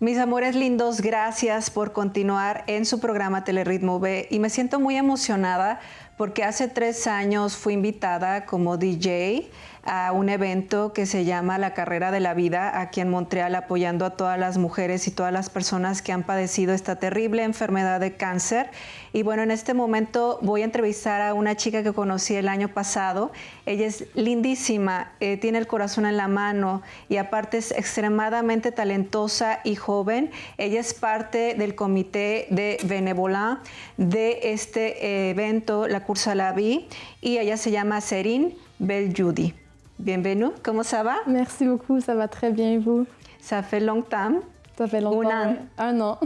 Mis amores lindos, gracias por continuar en su programa Telerritmo B y me siento muy emocionada porque hace 3 años fui invitada como DJ a un evento que se llama La Carrera de la Vida aquí en Montreal, apoyando a todas las mujeres y todas las personas que han padecido esta terrible enfermedad de cáncer. Y bueno, en este momento voy a entrevistar a una chica que conocí el año pasado. Ella es lindísima, tiene el corazón en la mano y aparte es extremadamente talentosa y joven. Ella es parte del comité de Bénévolat de este evento, la Course à la Vie, y ella se llama Serine Beljoudi. Bienvenue, comment ça va? Merci beaucoup, ça va très bien et vous? Ça fait longtemps? Ça fait longtemps, Un an. Un an.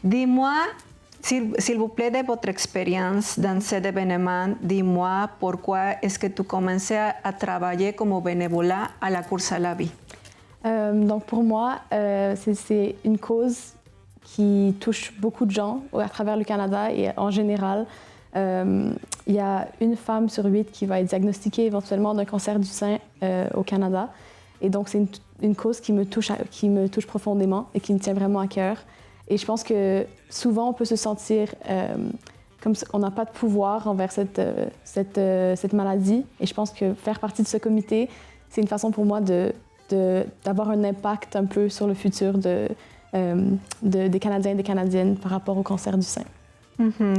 Dis-moi, s'il vous plaît, de votre expérience dans cet événement, dis-moi pourquoi est-ce que tu commençais à travailler comme bénévolat à la Course à la Vie? Donc pour moi, c'est une cause qui touche beaucoup de gens à travers le Canada et en général. Il y a une femme sur 8 qui va être diagnostiquée éventuellement d'un cancer du sein au Canada. Et donc, c'est une cause qui me touche profondément et qui me tient vraiment à cœur. Et je pense que souvent, on peut se sentir comme on n'a pas de pouvoir envers cette maladie. Et je pense que faire partie de ce comité, c'est une façon pour moi d'avoir un impact un peu sur le futur des Canadiens et des Canadiennes par rapport au cancer du sein.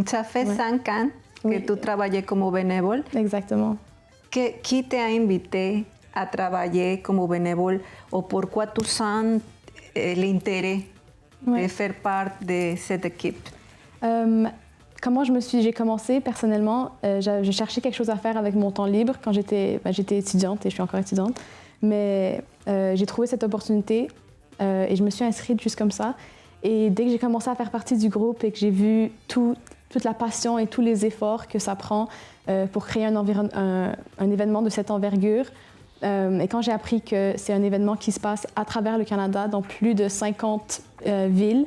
Ça fait 5 ans que tu travailles comme bénévole. Exactement. Qui t'a invité à travailler comme bénévole ou pourquoi tu sens l'intérêt de faire partie de cette équipe? Comment j'ai commencé personnellement, j'ai cherché quelque chose à faire avec mon temps libre quand j'étais étudiante et je suis encore étudiante, mais j'ai trouvé cette opportunité et je me suis inscrite juste comme ça. Et dès que j'ai commencé à faire partie du groupe et que j'ai vu toute la passion et tous les efforts que ça prend pour créer un événement de cette envergure, et quand j'ai appris que c'est un événement qui se passe à travers le Canada, dans plus de 50 villes,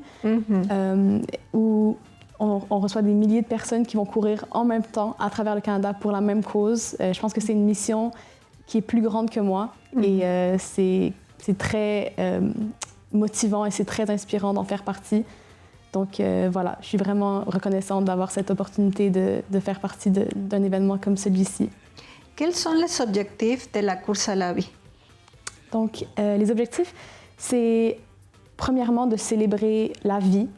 où on reçoit des milliers de personnes qui vont courir en même temps à travers le Canada pour la même cause, je pense que c'est une mission qui est plus grande que moi et c'est très motivant et c'est très inspirant d'en faire partie. Donc voilà, je suis vraiment reconnaissante d'avoir cette opportunité de faire partie d'un événement comme celui-ci. Quels sont les objectifs de la Course à la Vie? Donc les objectifs, c'est premièrement de célébrer la vie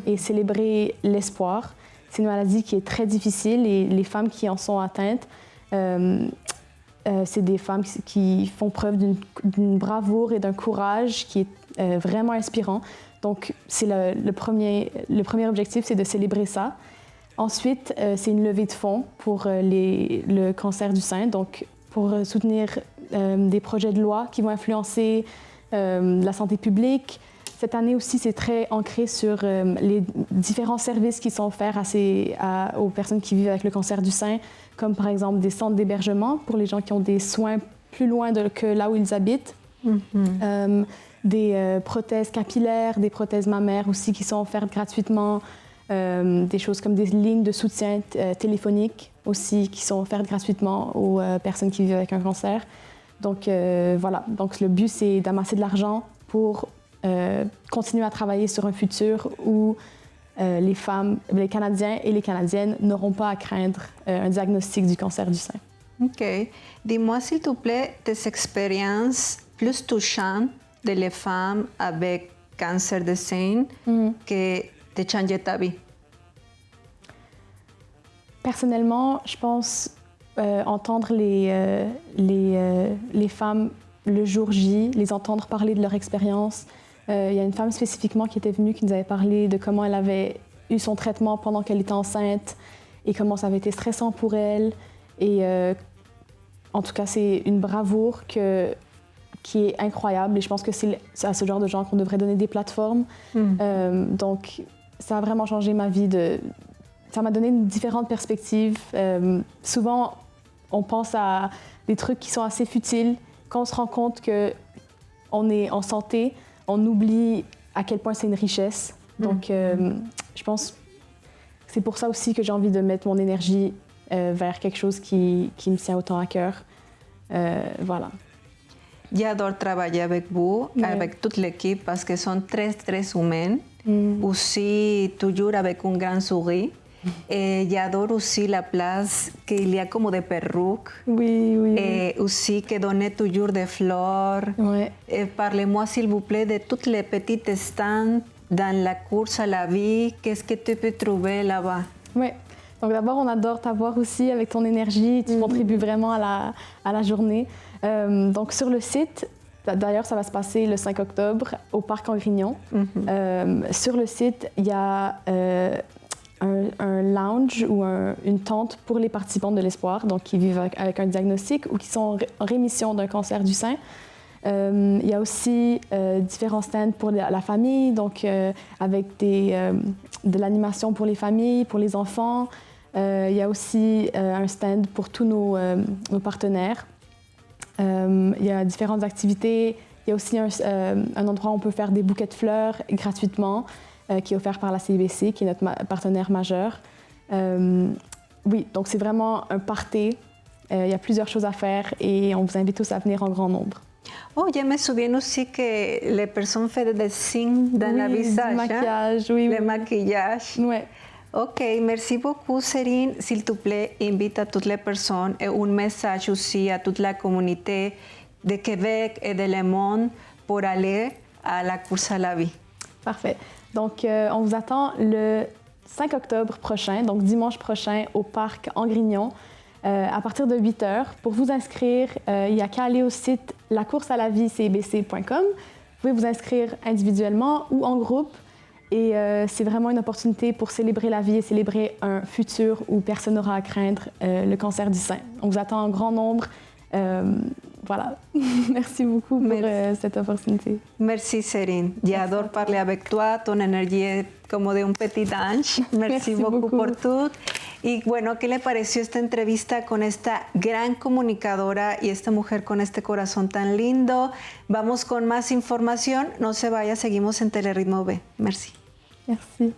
et célébrer l'espoir. C'est une maladie qui est très difficile et les femmes qui en sont atteintes, c'est des femmes qui font preuve d'une bravoure et d'un courage qui est vraiment inspirant. Donc, c'est le premier objectif, c'est de célébrer ça. Ensuite, c'est une levée de fonds pour le cancer du sein, donc pour soutenir des projets de loi qui vont influencer la santé publique. Cette année aussi, c'est très ancré sur les différents services qui sont offerts aux personnes qui vivent avec le cancer du sein, comme par exemple des centres d'hébergement pour les gens qui ont des soins plus loin que là où ils habitent. Des prothèses capillaires, des prothèses mammaires aussi qui sont offertes gratuitement, des choses comme des lignes de soutien téléphonique aussi qui sont offertes gratuitement aux personnes qui vivent avec un cancer. Donc voilà, donc le but c'est d'amasser de l'argent pour continuer à travailler sur un futur où les femmes, les Canadiens et les Canadiennes n'auront pas à craindre un diagnostic du cancer du sein. Ok. Dis-moi s'il te plaît tes expériences plus touchantes de les femmes avec cancer de sein que te changé ta vie. Personnellement, je pense entendre les femmes le jour J, les entendre parler de leur expérience. Il y a une femme spécifiquement qui était venue qui nous avait parlé de comment elle avait eu son traitement pendant qu'elle était enceinte et comment ça avait été stressant pour elle. Et en tout cas, c'est une bravoure qui est incroyable et je pense que c'est à ce genre de gens qu'on devrait donner des plateformes. Donc, ça a vraiment changé ma vie. Ça m'a donné une différente perspective. Souvent, on pense à des trucs qui sont assez futiles. Quand on se rend compte qu'on est en santé, on oublie à quel point c'est une richesse. Donc, je pense que c'est pour ça aussi que j'ai envie de mettre mon énergie vers quelque chose qui me tient autant à cœur. Voilà. J'adore travailler avec vous, avec toute l'équipe, parce que sont très, très humains. Aussi, toujours avec un grand sourire. Et j'adore aussi la place qu'il y a comme des perruques. Oui, oui. Et aussi que donne toujours des fleurs. Ouais. Parlez-moi, s'il vous plaît, de toutes les petites stands dans la course à la vie. Qu'est-ce que tu peux trouver là-bas? Oui. Donc d'abord, on adore t'avoir aussi avec ton énergie. Tu contribues vraiment à la journée. Donc sur le site, d'ailleurs, ça va se passer le 5 octobre au Parc Angrignon. Sur le site, il y a un lounge ou une tente pour les participants de l'Espoir, donc qui vivent avec un diagnostic ou qui sont en rémission d'un cancer du sein. Il y a aussi différents stands pour la famille, donc avec de l'animation pour les familles, pour les enfants. Il y a aussi un stand pour tous nos partenaires. Il y a différentes activités. Il y a aussi un endroit où on peut faire des bouquets de fleurs gratuitement, qui est offert par la CIBC, qui est notre partenaire majeur. Oui, donc c'est vraiment un party. Il y a plusieurs choses à faire et on vous invite tous à venir en grand nombre. Oh, je me souviens aussi que les personnes font des dessins dans le visage. Du maquillage, oui. Le maquillage. Ouais. Ok, merci beaucoup, Serine. S'il te plaît, invite à toutes les personnes et un message aussi à toute la communauté de Québec et de le monde pour aller à la course à la vie. Parfait. Donc, on vous attend le 5 octobre prochain, donc dimanche prochain, au Parc Angrignon, à partir de 8 h. Pour vous inscrire, il n'y a qu'à aller au site lacoursealaviecibc.com. Vous pouvez vous inscrire individuellement ou en groupe. Et c'est vraiment une opportunité pour célébrer la vie et célébrer un futur où personne n'aura à craindre le cancer du sein. On vous attend en grand nombre. Voilà. Merci beaucoup pour cette opportunité. Merci, Serine. J'adore parler avec toi. Ton énergie est como de un petit ange. Merci beaucoup por tout. Y bueno, ¿qué le pareció esta entrevista con esta gran comunicadora y esta mujer con este corazón tan lindo? Vamos con más información. No se vaya, seguimos en Teleritmo B. Merci. Merci.